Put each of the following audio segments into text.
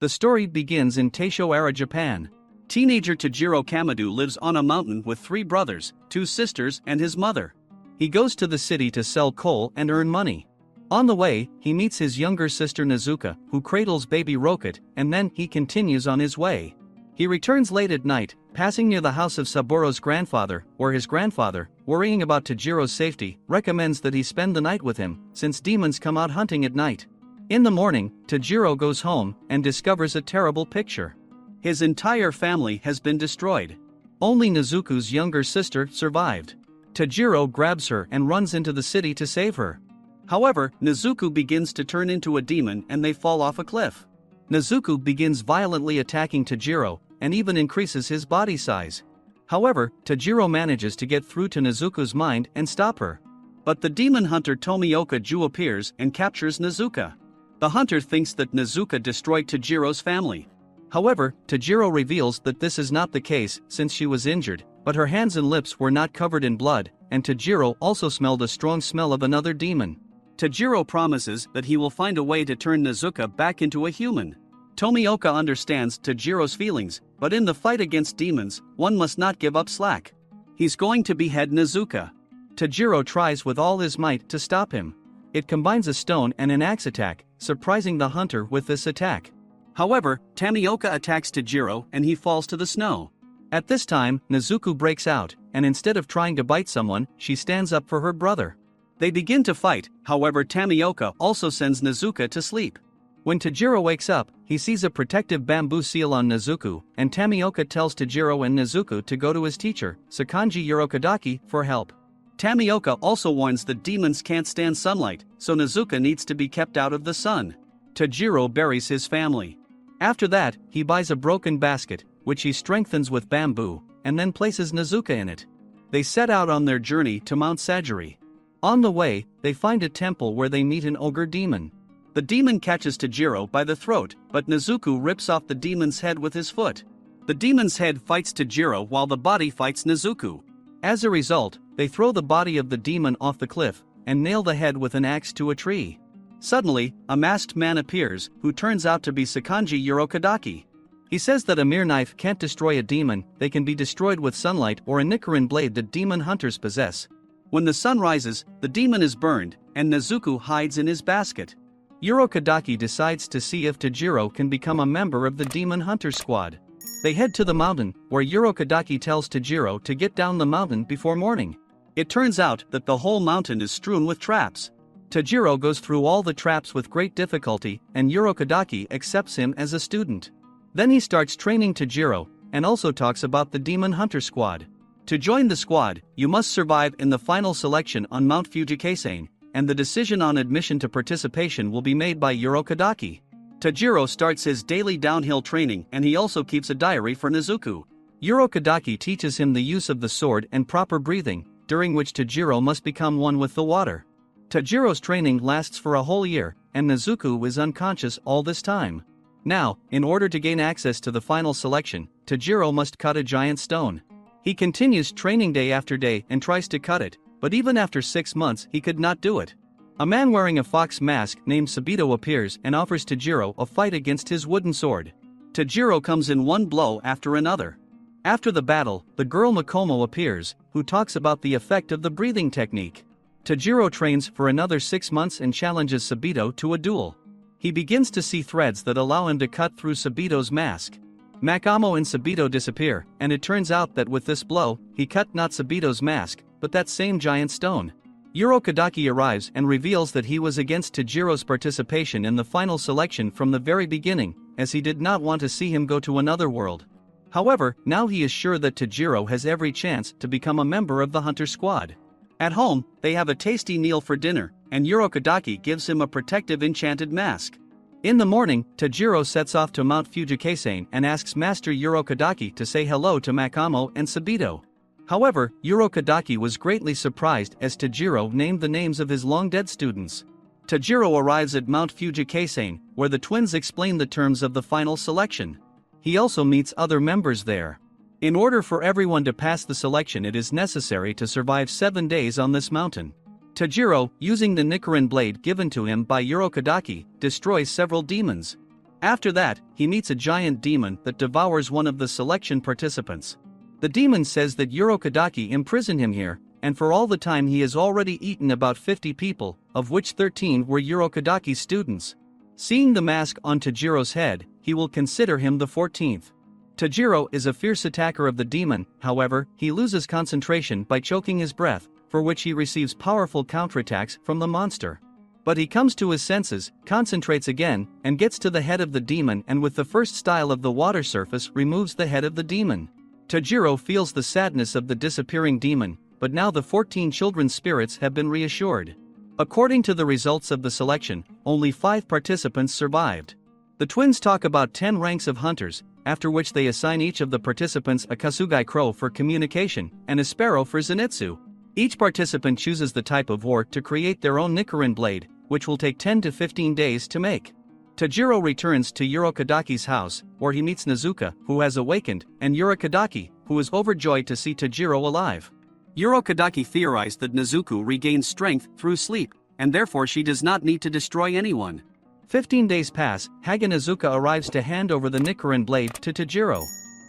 The story begins in Taisho-era Japan. Teenager Tanjiro Kamado lives on a mountain with 3 brothers, 2 sisters and his mother. He goes to the city to sell coal and earn money. On the way, he meets his younger sister Nezuko, who cradles baby Rocket, and then he continues on his way. He returns late at night, passing near the house of Saburo's grandfather, where his grandfather, worrying about Tanjiro's safety, recommends that he spend the night with him, since demons come out hunting at night. In the morning, Tanjiro goes home and discovers a terrible picture. His entire family has been destroyed. Only Nezuko's younger sister survived. Tanjiro grabs her and runs into the city to save her. However, Nezuko begins to turn into a demon and they fall off a cliff. Nezuko begins violently attacking Tanjiro, and even increases his body size. However, Tanjiro manages to get through to Nezuko's mind and stop her. But the demon hunter Tomioka Ju appears and captures Nezuko. The hunter thinks that Nezuko destroyed Tanjiro's family. However, Tanjiro reveals that this is not the case since she was injured, but her hands and lips were not covered in blood, and Tanjiro also smelled a strong smell of another demon. Tanjiro promises that he will find a way to turn Nezuko back into a human. Tomioka understands Tanjiro's feelings, but in the fight against demons, one must not give up slack. He's going to behead Nezuko. Tanjiro tries with all his might to stop him. It combines a stone and an axe attack, surprising the hunter with this attack. However, Tomioka attacks Tanjiro and he falls to the snow. At this time, Nezuko breaks out, and instead of trying to bite someone, she stands up for her brother. They begin to fight, however Tomioka also sends Nezuko to sleep. When Tanjiro wakes up, he sees a protective bamboo seal on Nezuko, and Tomioka tells Tanjiro and Nezuko to go to his teacher, Sakanji Urokodaki, for help. Tomioka also warns that demons can't stand sunlight, so Nezuko needs to be kept out of the sun. Tanjiro buries his family. After that, he buys a broken basket, which he strengthens with bamboo, and then places Nezuko in it. They set out on their journey to Mount Sagiri. On the way, they find a temple where they meet an ogre demon. The demon catches Tanjiro by the throat, but Nezuko rips off the demon's head with his foot. The demon's head fights Tanjiro while the body fights Nezuko. As a result, they throw the body of the demon off the cliff, and nail the head with an axe to a tree. Suddenly, a masked man appears, who turns out to be Sakanji Urokodaki. He says that a mere knife can't destroy a demon, they can be destroyed with sunlight or a Nichiren blade that demon hunters possess. When the sun rises, the demon is burned, and Nezuko hides in his basket. Urokodaki decides to see if Tanjiro can become a member of the demon hunter squad. They head to the mountain, where Urokodaki tells Tanjiro to get down the mountain before morning. It turns out that the whole mountain is strewn with traps. Tanjiro goes through all the traps with great difficulty, and Urokodaki accepts him as a student. Then he starts training Tanjiro, and also talks about the demon hunter squad. To join the squad, you must survive in the final selection on Mount Fujikasen, and the decision on admission to participation will be made by Urokodaki. Tanjiro starts his daily downhill training and he also keeps a diary for Nezuko. Urokodaki teaches him the use of the sword and proper breathing, during which Tanjiro must become one with the water. Tanjiro's training lasts for a whole year, and Nezuko is unconscious all this time. Now, in order to gain access to the final selection, Tanjiro must cut a giant stone. He continues training day after day and tries to cut it, but even after 6 months he could not do it. A man wearing a fox mask named Sabito appears and offers Tanjiro a fight against his wooden sword. Tanjiro comes in one blow after another. After the battle, the girl Makomo appears, who talks about the effect of the breathing technique. Tanjiro trains for another 6 months and challenges Sabito to a duel. He begins to see threads that allow him to cut through Sabito's mask. Makomo and Sabito disappear, and it turns out that with this blow, he cut not Sabito's mask, but that same giant stone. Urokodaki arrives and reveals that he was against Tanjiro's participation in the final selection from the very beginning, as he did not want to see him go to another world. However, now he is sure that Tanjiro has every chance to become a member of the hunter squad. At home, they have a tasty meal for dinner, and Urokodaki gives him a protective enchanted mask. In the morning, Tanjiro sets off to Mount Fujikasen and asks Master Urokodaki to say hello to Makomo and Sabito. However, Urokodaki was greatly surprised as Tanjiro named the names of his long-dead students. Tanjiro arrives at Mount Fujikasen, where the twins explain the terms of the final selection. He also meets other members there. In order for everyone to pass the selection, it is necessary to survive 7 days on this mountain. Tanjiro, using the Nichiren blade given to him by Urokodaki, destroys several demons. After that, he meets a giant demon that devours one of the selection participants. The demon says that Urokodaki imprisoned him here, and for all the time he has already eaten about 50 people, of which 13 were Urokodaki's students. Seeing the mask on Tajiro's head, he will consider him the 14th. Tanjiro is a fierce attacker of the demon, however, he loses concentration by choking his breath, for which he receives powerful counterattacks from the monster. But he comes to his senses, concentrates again, and gets to the head of the demon, and with the first style of the water surface removes the head of the demon. Tanjiro feels the sadness of the disappearing demon, but now the 14 children's spirits have been reassured. According to the results of the selection, only 5 participants survived. The twins talk about 10 ranks of hunters, after which they assign each of the participants a Kasugai crow for communication, and a sparrow for zenitsu. Each participant chooses the type of war to create their own Nichiren blade, which will take 10 to 15 days to make. Tanjiro returns to Urokodaki's house, where he meets Nezuko, who has awakened, and Urokodaki, who is overjoyed to see Tanjiro alive. Urokodaki theorized that Nezuko regains strength through sleep, and therefore she does not need to destroy anyone. 15 days pass, Hagen Nezuko arrives to hand over the Nichiren blade to Tanjiro.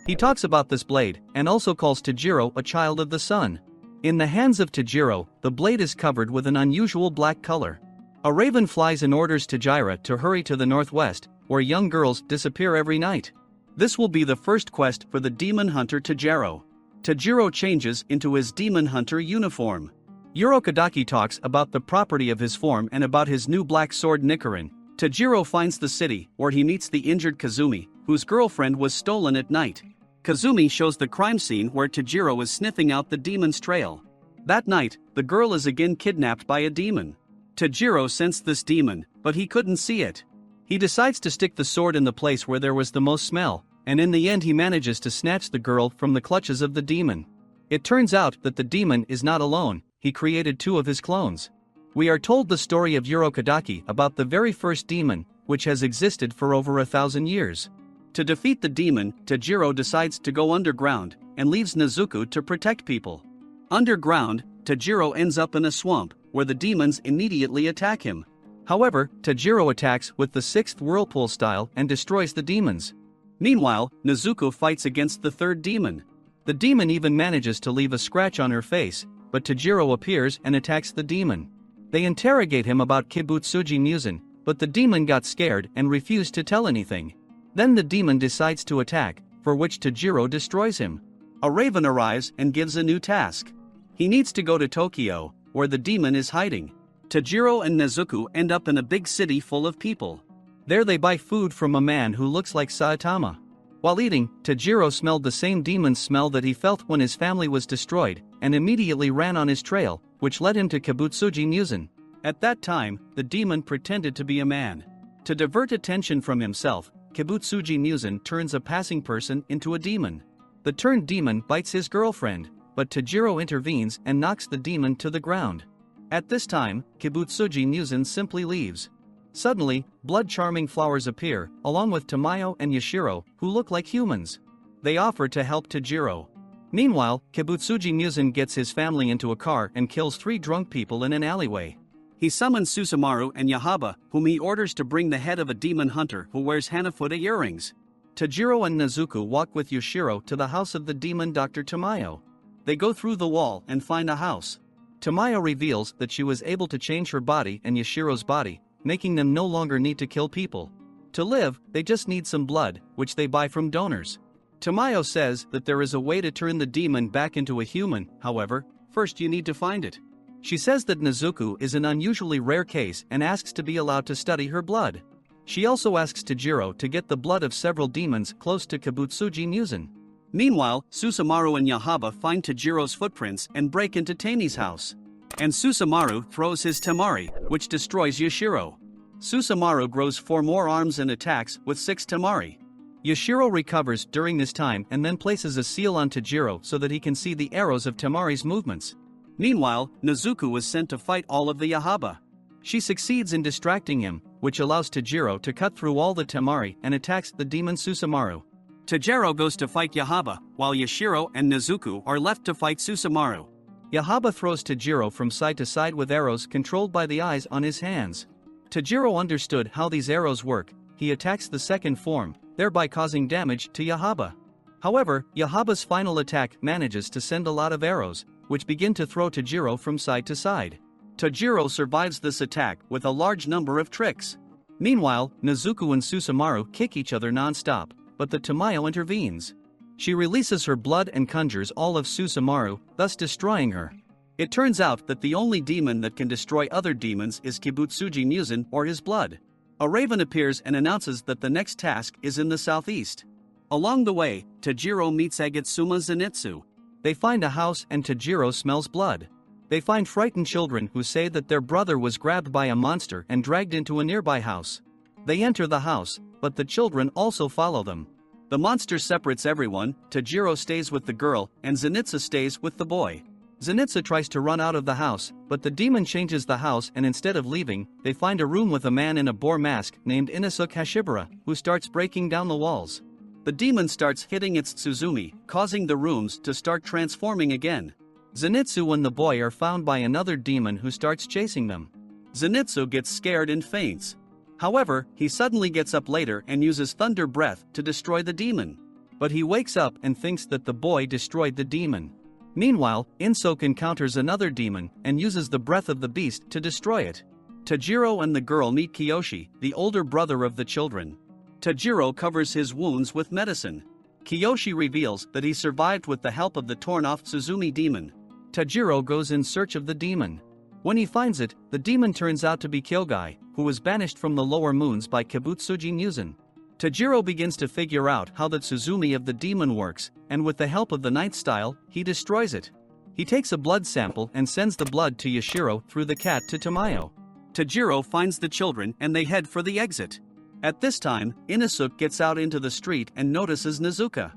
He talks about this blade, and also calls Tanjiro a child of the sun. In the hands of Tanjiro, the blade is covered with an unusual black color. A raven flies and orders Tajira to hurry to the northwest, where young girls disappear every night. This will be the first quest for the demon hunter Tanjiro. Tanjiro changes into his demon hunter uniform. Urokodaki talks about the property of his form and about his new black sword Nichiren. Tanjiro finds the city, where he meets the injured Kazumi, whose girlfriend was stolen at night. Kazumi shows the crime scene where Tanjiro is sniffing out the demon's trail. That night, the girl is again kidnapped by a demon. Tanjiro sensed this demon, but he couldn't see it. He decides to stick the sword in the place where there was the most smell, and in the end he manages to snatch the girl from the clutches of the demon. It turns out that the demon is not alone, he created 2 of his clones. We are told the story of Urokodaki about the very first demon, which has existed for over 1,000 years. To defeat the demon, Tanjiro decides to go underground, and leaves Nezuko to protect people. Underground, Tanjiro ends up in a swamp, where the demons immediately attack him. However, Tanjiro attacks with the 6th whirlpool style and destroys the demons. Meanwhile, Nezuko fights against the 3rd demon. The demon even manages to leave a scratch on her face, but Tanjiro appears and attacks the demon. They interrogate him about Kibutsuji Musen, but the demon got scared and refused to tell anything. Then the demon decides to attack, for which Tanjiro destroys him. A raven arrives and gives a new task. He needs to go to Tokyo, where the demon is hiding. Tanjiro and Nezuko end up in a big city full of people. There they buy food from a man who looks like Saitama. While eating, Tanjiro smelled the same demon's smell that he felt when his family was destroyed, and immediately ran on his trail, which led him to Kibutsuji Musen. At that time, the demon pretended to be a man. To divert attention from himself, Kibutsuji Musen turns a passing person into a demon. The turned demon bites his girlfriend, but Tanjiro intervenes and knocks the demon to the ground. At this time, Kibutsuji Musen simply leaves. Suddenly, blood-charming flowers appear, along with Tamayo and Yashiro, who look like humans. They offer to help Tanjiro. Meanwhile, Kibutsuji Musen gets his family into a car and kills 3 drunk people in an alleyway. He summons Susumaru and Yaiba, whom he orders to bring the head of a demon hunter who wears Hanafuda earrings. Tanjiro and Nezuko walk with Yashiro to the house of the demon Dr. Tamayo. They go through the wall and find a house. Tamayo reveals that she was able to change her body and Yashiro's body, making them no longer need to kill people. To live, they just need some blood, which they buy from donors. Tamayo says that there is a way to turn the demon back into a human, however, first you need to find it. She says that Nezuko is an unusually rare case and asks to be allowed to study her blood. She also asks Tanjiro to get the blood of several demons close to Kibutsuji Musen. Meanwhile, Susumaru and Yaiba find Tajiro's footprints and break into Tani's house. And Susumaru throws his Temari, which destroys Yashiro. Susumaru grows 4 more arms and attacks with 6 Temari. Yashiro recovers during this time and then places a seal on Tanjiro so that he can see the arrows of Temari's movements. Meanwhile, Nezuko was sent to fight all of the Yaiba. She succeeds in distracting him, which allows Tanjiro to cut through all the Temari and attacks the demon Susumaru. Tanjiro goes to fight Yaiba, while Yashiro and Nezuko are left to fight Susumaru. Yaiba throws Tanjiro from side to side with arrows controlled by the eyes on his hands. Tanjiro understood how these arrows work, he attacks the second form, thereby causing damage to Yaiba. However, Yaiba's final attack manages to send a lot of arrows, which begin to throw Tanjiro from side to side. Tanjiro survives this attack with a large number of tricks. Meanwhile, Nezuko and Susumaru kick each other non-stop, but the Tamayo intervenes. She releases her blood and conjures all of Susumaru, thus destroying her. It turns out that the only demon that can destroy other demons is Kibutsuji Muzan or his blood. A raven appears and announces that the next task is in the southeast. Along the way, Tanjiro meets Agatsuma Zenitsu. They find a house and Tanjiro smells blood. They find frightened children who say that their brother was grabbed by a monster and dragged into a nearby house. They enter the house, but the children also follow them. The monster separates everyone, Tanjiro stays with the girl, and Zenitsu stays with the boy. Zenitsu tries to run out of the house, but the demon changes the house and instead of leaving, they find a room with a man in a boar mask named Inosuke Hashibara, who starts breaking down the walls. The demon starts hitting its Tsuzumi, causing the rooms to start transforming again. Zenitsu and the boy are found by another demon who starts chasing them. Zenitsu gets scared and faints. However, he suddenly gets up later and uses thunder breath to destroy the demon. But he wakes up and thinks that the boy destroyed the demon. Meanwhile, Inosuke encounters another demon and uses the breath of the beast to destroy it. Tanjiro and the girl meet Kiyoshi, the older brother of the children. Tanjiro covers his wounds with medicine. Kiyoshi reveals that he survived with the help of the torn-off Tsuzumi demon. Tanjiro goes in search of the demon. When he finds it, the demon turns out to be Kyogai, who was banished from the lower moons by Kibutsuji Muzan. Tanjiro begins to figure out how the Tsuzumi of the demon works, and with the help of the ninth style, he destroys it. He takes a blood sample and sends the blood to Yashiro through the cat to Tamayo. Tanjiro finds the children and they head for the exit. At this time, Inosuke gets out into the street and notices Nezuko.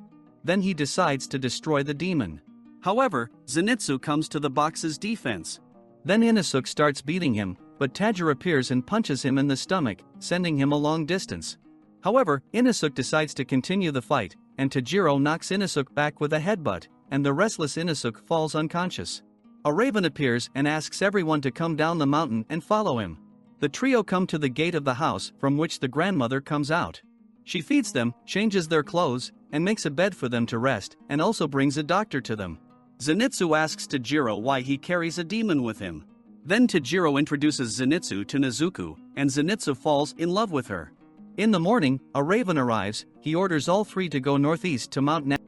Then he decides to destroy the demon. However, Zenitsu comes to the box's defense. Then Inosuke starts beating him, but Tanjiro appears and punches him in the stomach, sending him a long distance. However, Inosuke decides to continue the fight, and Tanjiro knocks Inosuke back with a headbutt, and the restless Inosuke falls unconscious. A raven appears and asks everyone to come down the mountain and follow him. The trio come to the gate of the house from which the grandmother comes out. She feeds them, changes their clothes, and makes a bed for them to rest, and also brings a doctor to them. Zenitsu asks Tanjiro why he carries a demon with him. Then Tanjiro introduces Zenitsu to Nezuko, and Zenitsu falls in love with her. In the morning, a raven arrives. He orders all three to go northeast to Mount Natagumo.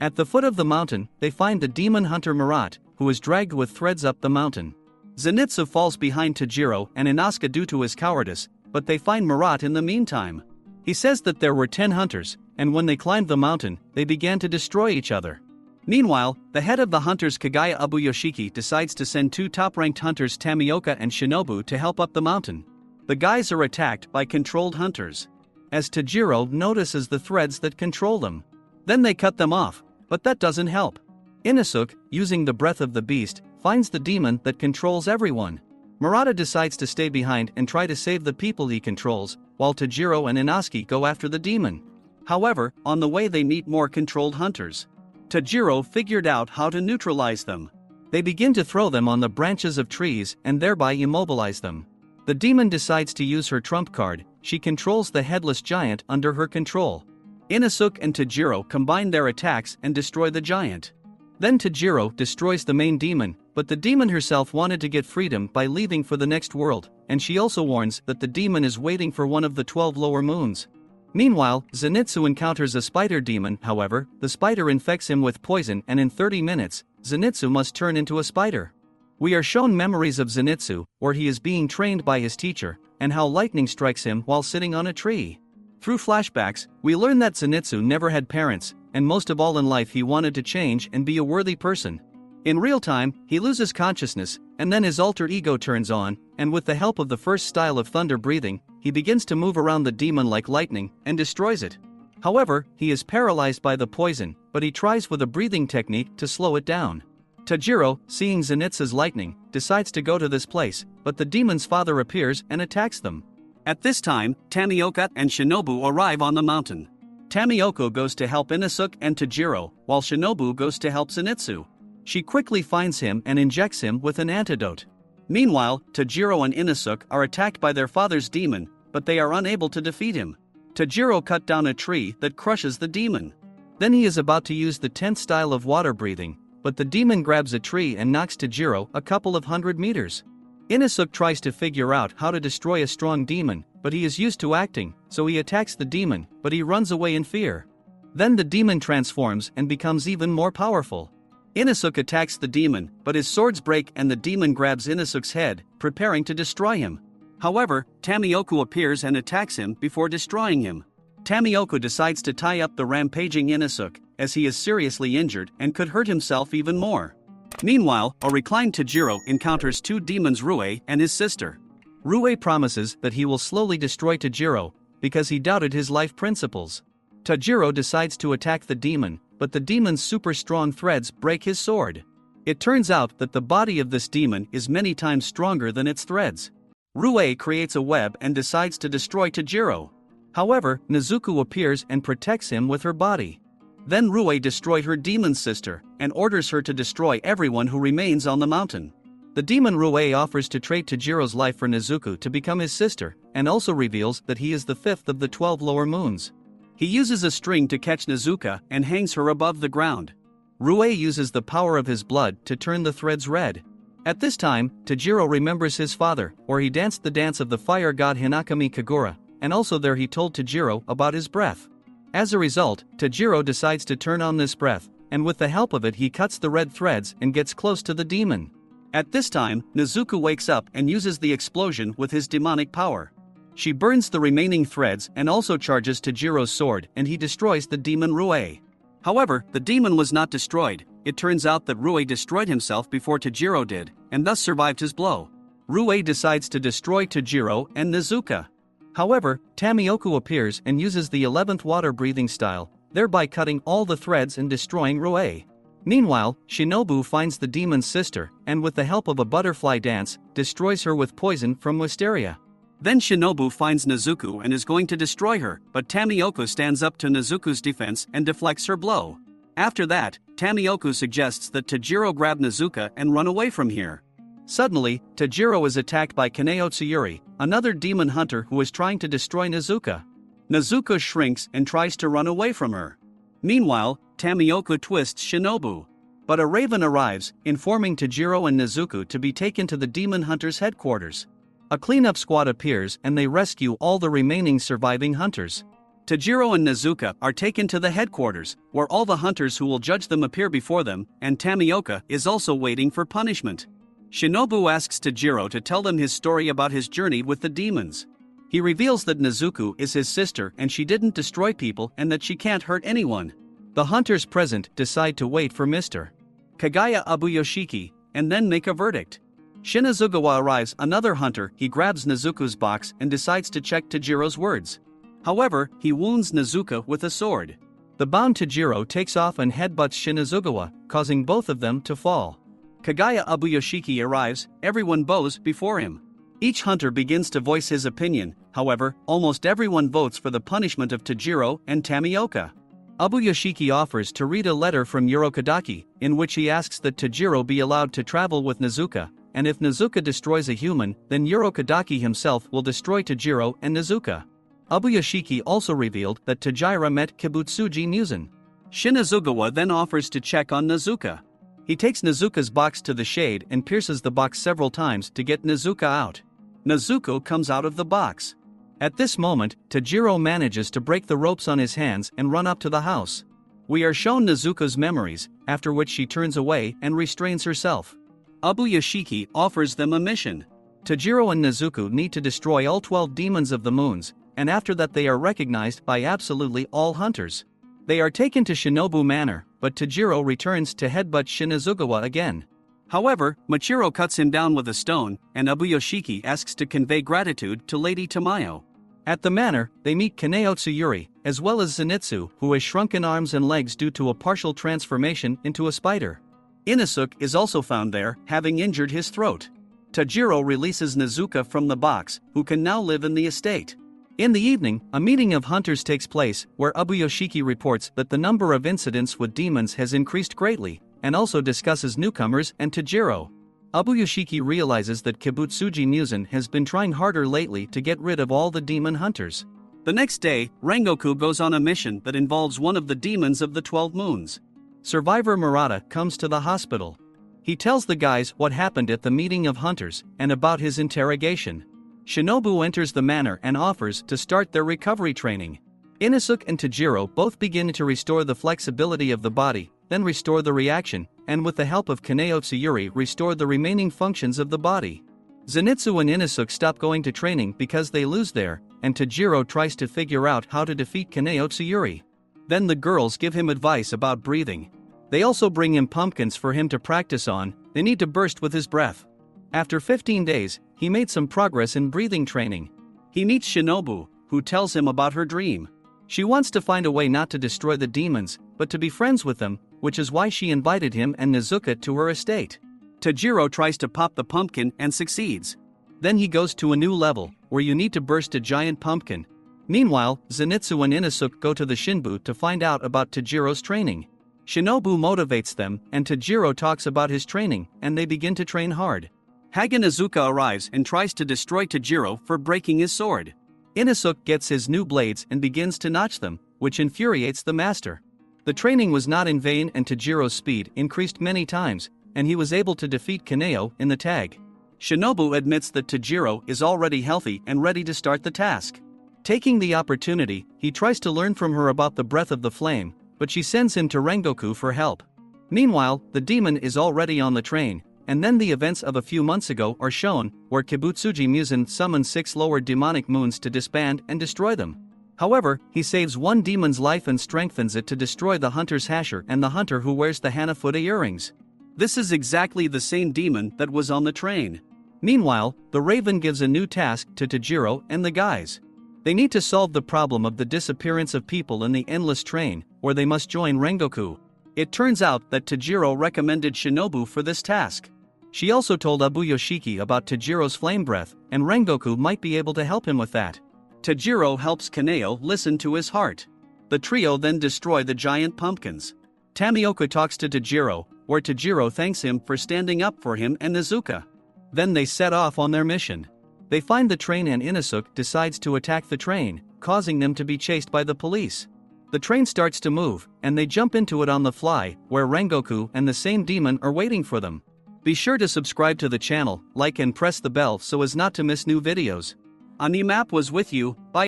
At the foot of the mountain, they find the demon hunter Marat, who is dragged with threads up the mountain. Zenitsu falls behind Tanjiro and Inosuke due to his cowardice, but they find Marat in the meantime. He says that there were 10 hunters, and when they climbed the mountain, they began to destroy each other. Meanwhile, the head of the hunters Kagaya Abuyoshiki decides to send 2 top-ranked hunters Tamioka and Shinobu to help up the mountain. The guys are attacked by controlled hunters. As Tanjiro notices the threads that control them. Then they cut them off, but that doesn't help. Inosuke, using the breath of the beast, finds the demon that controls everyone. Murata decides to stay behind and try to save the people he controls, while Tanjiro and Inosuke go after the demon. However, on the way they meet more controlled hunters. Tanjiro figured out how to neutralize them. They begin to throw them on the branches of trees and thereby immobilize them. The demon decides to use her trump card. She controls the headless giant under her control. Inosuke and Tanjiro combine their attacks and destroy the giant. Then Tanjiro destroys the main demon, but the demon herself wanted to get freedom by leaving for the next world, and she also warns that the demon is waiting for one of the 12 lower moons. Meanwhile, Zenitsu encounters a spider demon. However, the spider infects him with poison, and in 30 minutes, Zenitsu must turn into a spider. We are shown memories of Zenitsu, where he is being trained by his teacher, and how lightning strikes him while sitting on a tree. Through flashbacks, we learn that Zenitsu never had parents, and most of all in life he wanted to change and be a worthy person. In real time, he loses consciousness, and then his alter ego turns on, and with the help of the first style of thunder breathing, he begins to move around the demon like lightning, and destroys it. However, he is paralyzed by the poison, but he tries with a breathing technique to slow it down. Tanjiro, seeing Zenitsu's lightning, decides to go to this place, but the demon's father appears and attacks them. At this time, Tamioka and Shinobu arrive on the mountain. Tamioka goes to help Inosuke and Tanjiro, while Shinobu goes to help Zenitsu. She quickly finds him and injects him with an antidote. Meanwhile, Tanjiro and Inosuke are attacked by their father's demon, but they are unable to defeat him. Tanjiro cut down a tree that crushes the demon. Then he is about to use the 10th style of water breathing, but the demon grabs a tree and knocks Tanjiro a couple of 100 meters. Inosuke tries to figure out how to destroy a strong demon, but he is used to acting, so he attacks the demon, but he runs away in fear. Then the demon transforms and becomes even more powerful. Inosuke attacks the demon, but his swords break and the demon grabs Inosuke's head, preparing to destroy him. However, Tamioku appears and attacks him before destroying him. Tamioku decides to tie up the rampaging Inosuke, as he is seriously injured and could hurt himself even more. Meanwhile, a reclined Tanjiro encounters two demons, Rue and his sister. Rue promises that he will slowly destroy Tanjiro, because he doubted his life principles. Tanjiro decides to attack the demon, but the demon's super strong threads break his sword. It turns out that the body of this demon is many times stronger than its threads. Rue creates a web and decides to destroy Tanjiro. However, Nezuko appears and protects him with her body. Then Rue destroys her demon sister, and orders her to destroy everyone who remains on the mountain. The demon Rue offers to trade Tanjiro's life for Nezuko to become his sister, and also reveals that he is the 5th of the 12 lower moons. He uses a string to catch Nezuko and hangs her above the ground. Rue uses the power of his blood to turn the threads red. At this time, Tanjiro remembers his father, where he danced the dance of the fire god Hinakami Kagura, and also there he told Tanjiro about his breath. As a result, Tanjiro decides to turn on this breath, and with the help of it he cuts the red threads and gets close to the demon. At this time, Nezuko wakes up and uses the explosion with his demonic power. She burns the remaining threads and also charges Tanjiro's sword, and he destroys the demon Rue. However, the demon was not destroyed. It turns out that Rue destroyed himself before Tanjiro did, and thus survived his blow. Rue decides to destroy Tanjiro and Nezuko. However, Tamioku appears and uses the 11th water breathing style, thereby cutting all the threads and destroying Rue. Meanwhile, Shinobu finds the demon's sister, and with the help of a butterfly dance, destroys her with poison from Wisteria. Then Shinobu finds Nezuko and is going to destroy her, but Tamioku stands up to Nezuko's defense and deflects her blow. After that, Tamioku suggests that Tanjiro grab Nezuko and run away from here. Suddenly, Tanjiro is attacked by Kaneo Tsuyuri, another demon hunter who is trying to destroy Nezuko. Nezuko shrinks and tries to run away from her. Meanwhile, Tamioku twists Shinobu. But a raven arrives, informing Tanjiro and Nezuko to be taken to the demon hunter's headquarters. A cleanup squad appears and they rescue all the remaining surviving hunters. Tanjiro and Nezuko are taken to the headquarters, where all the hunters who will judge them appear before them, and Tamioka is also waiting for punishment. Shinobu asks Tanjiro to tell them his story about his journey with the demons. He reveals that Nezuko is his sister and she didn't destroy people and that she can't hurt anyone. The hunters present decide to wait for Mr. Kagaya Abuyoshiki, and then make a verdict. Shinazugawa arrives, another hunter. He grabs Nezuko's box and decides to check Tanjiro's words. However, he wounds Nezuko with a sword. The bound Tanjiro takes off and headbutts Shinazugawa, causing both of them to fall. Kagaya Abuyoshiki arrives, everyone bows before him. Each hunter begins to voice his opinion, however, almost everyone votes for the punishment of Tanjiro and Tamioka. Abuyoshiki offers to read a letter from Urokodaki, in which he asks that Tanjiro be allowed to travel with Nezuko, and if Nezuko destroys a human, then Urokodaki himself will destroy Tanjiro and Nezuko. Abuyoshiki also revealed that Tajira met Kibutsuji Muzan. Shinazugawa then offers to check on Nezuko. He takes Nezuko's box to the shade and pierces the box several times to get Nezuko out. Nezuko comes out of the box. At this moment, Tanjiro manages to break the ropes on his hands and run up to the house. We are shown Nezuko's memories, after which she turns away and restrains herself. Abuyoshiki offers them a mission. Tanjiro and Nezuko need to destroy all 12 demons of the moons, and after that they are recognized by absolutely all hunters. They are taken to Shinobu Manor, but Tanjiro returns to headbutt Shinazugawa again. However, Machiro cuts him down with a stone, and Abuyoshiki asks to convey gratitude to Lady Tamayo. At the manor, they meet Kaneo Tsuyuri, as well as Zenitsu, who has shrunken arms and legs due to a partial transformation into a spider. Inosuke is also found there, having injured his throat. Tanjiro releases Nezuko from the box, who can now live in the estate. In the evening, a meeting of hunters takes place, where Abuyoshiki reports that the number of incidents with demons has increased greatly, and also discusses newcomers and Tanjiro. Abuyoshiki realizes that Kibutsuji Muzan has been trying harder lately to get rid of all the demon hunters. The next day, Rengoku goes on a mission that involves one of the demons of the 12 moons. Survivor Murata comes to the hospital. He tells the guys what happened at the meeting of hunters and about his interrogation. Shinobu enters the manor and offers to start their recovery training. Inosuke and Tanjiro both begin to restore the flexibility of the body, then restore the reaction, and with the help of Kaneo Tsuyuri restore the remaining functions of the body. Zenitsu and Inosuke stop going to training because they lose there, and Tanjiro tries to figure out how to defeat Kaneo Tsuyuri. Then the girls give him advice about breathing. They also bring him pumpkins for him to practice on. They need to burst with his breath. After 15 days, he made some progress in breathing training. He meets Shinobu, who tells him about her dream. She wants to find a way not to destroy the demons, but to be friends with them, which is why she invited him and Nezuko to her estate. Tanjiro tries to pop the pumpkin and succeeds. Then he goes to a new level, where you need to burst a giant pumpkin. Meanwhile, Zenitsu and Inosuke go to the Shinbu to find out about Tajiro's training. Shinobu motivates them, and Tanjiro talks about his training, and they begin to train hard. Hagen Izuka arrives and tries to destroy Tanjiro for breaking his sword. Inosuke gets his new blades and begins to notch them, which infuriates the master. The training was not in vain and Tajiro's speed increased many times, and he was able to defeat Kaneo in the tag. Shinobu admits that Tanjiro is already healthy and ready to start the task. Taking the opportunity, he tries to learn from her about the breath of the flame, but she sends him to Rengoku for help. Meanwhile, the demon is already on the train, and then the events of a few months ago are shown, where Kibutsuji Muzan summons 6 lower demonic moons to disband and destroy them. However, he saves one demon's life and strengthens it to destroy the hunter's Hasher and the hunter who wears the Hanafuda earrings. This is exactly the same demon that was on the train. Meanwhile, the Raven gives a new task to Tanjiro and the guys. They need to solve the problem of the disappearance of people in the endless train, or they must join Rengoku. It turns out that Tanjiro recommended Shinobu for this task. She also told Abu Yoshiki about Tajiro's flame breath, and Rengoku might be able to help him with that. Tanjiro helps Kaneo listen to his heart. The trio then destroy the giant pumpkins. Tamioka talks to Tanjiro, where Tanjiro thanks him for standing up for him and Nezuko. Then they set off on their mission. They find the train and Inosuke decides to attack the train, causing them to be chased by the police. The train starts to move, and they jump into it on the fly, where Rengoku and the same demon are waiting for them. Be sure to subscribe to the channel, like and press the bell so as not to miss new videos. AniMap was with you. Bye.